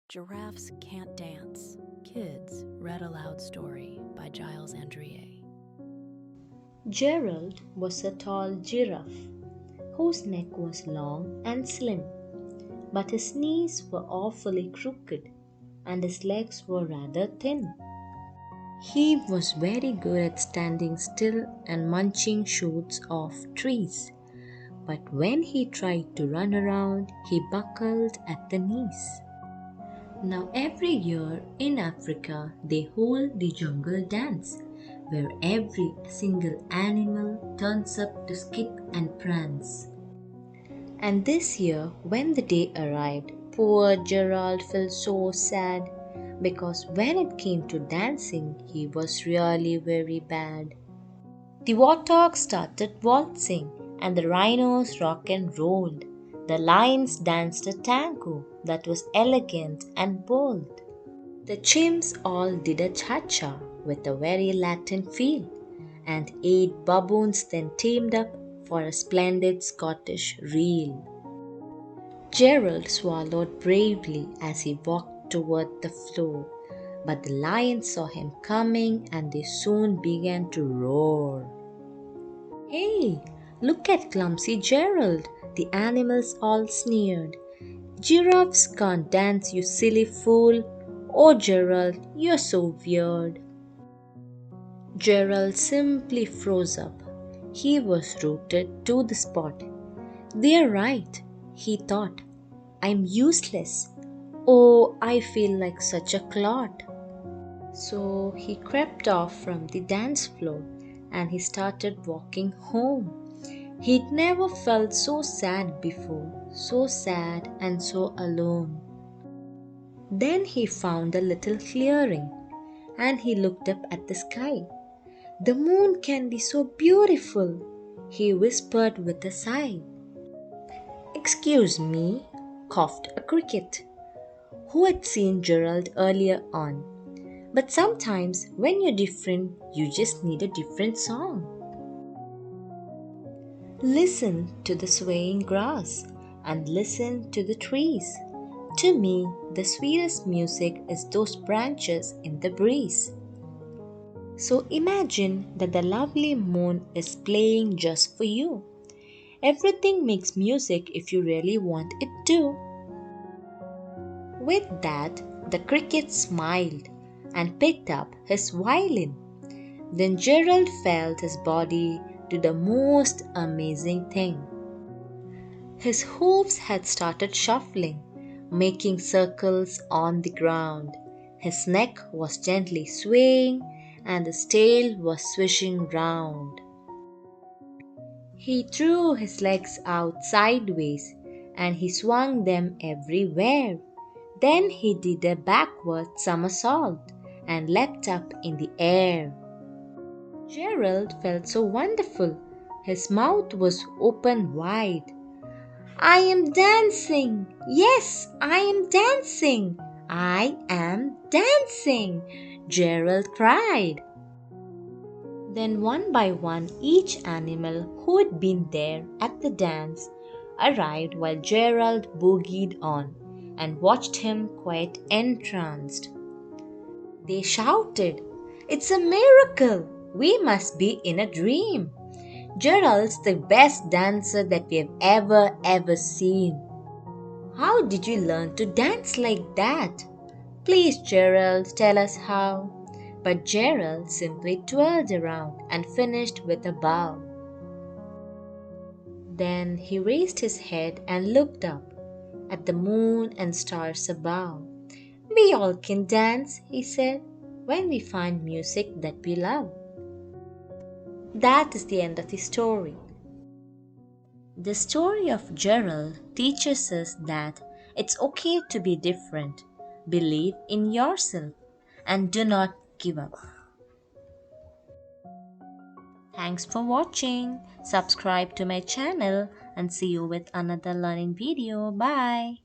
Giraffes Can't Dance, Kids Read Aloud Story by Giles Andreae. Gerald was a tall giraffe whose neck was long and slim, but his knees were awfully crooked and his legs were rather thin. He was very good at standing still and munching shoots off trees, but when he tried to run around, he buckled at the knees. Now, every year in Africa, they hold the jungle dance, where every single animal turns up to skip and prance. And this year, when the day arrived, poor Gerald felt so sad because when it came to dancing, he was really very bad. The warthogs started waltzing, and the rhinos rock and rolled. The lions danced a tango that was elegant and bold. The chimps all did a cha-cha with a very Latin feel, and 8 baboons then teamed up for a splendid Scottish reel. Gerald swallowed bravely as he walked toward the floor, but the lions saw him coming and they soon began to roar. "Hey, look at clumsy Gerald," the animals all sneered. "Giraffes can't dance, you silly fool. Oh, Gerald, you're so weird." Gerald simply froze up. He was rooted to the spot. "They're right," he thought. "I'm useless. Oh, I feel like such a clod." So he crept off from the dance floor and he started walking home. He'd never felt so sad before, so sad and so alone. Then he found a little clearing and he looked up at the sky. "The moon can be so beautiful," he whispered with a sigh. "Excuse me," coughed a cricket, who had seen Gerald earlier on. "But sometimes when you're different, you just need a different song. Listen to the swaying grass and listen to the trees. To me, the sweetest music is those branches in the breeze." So imagine that the lovely moon is playing just for you. Everything makes music if you really want it to. With that, the cricket smiled and picked up his violin. Then Gerald felt his body do the most amazing thing. His hooves had started shuffling, making circles on the ground. His neck was gently swaying and his tail was swishing round. He threw his legs out sideways and he swung them everywhere. Then he did a backward somersault and leapt up in the air. Gerald felt so wonderful. His mouth was open wide. "I am dancing! Yes, I am dancing! I am dancing!" Gerald cried. Then one by one each animal who had been there at the dance arrived while Gerald boogied on and watched him quite entranced. They shouted, "It's a miracle! We must be in a dream. Gerald's the best dancer that we have ever seen. How did you learn to dance like that? Please, Gerald, tell us how." But Gerald simply twirled around and finished with a bow. Then he raised his head and looked up at the moon and stars above. "We all can dance," he said, "when we find music that we love." That is the end of the story. The story of Gerald teaches us that it's okay to be different. Believe in yourself and do not give up. Thanks for watching. Subscribe to my channel and see you with another learning video. Bye.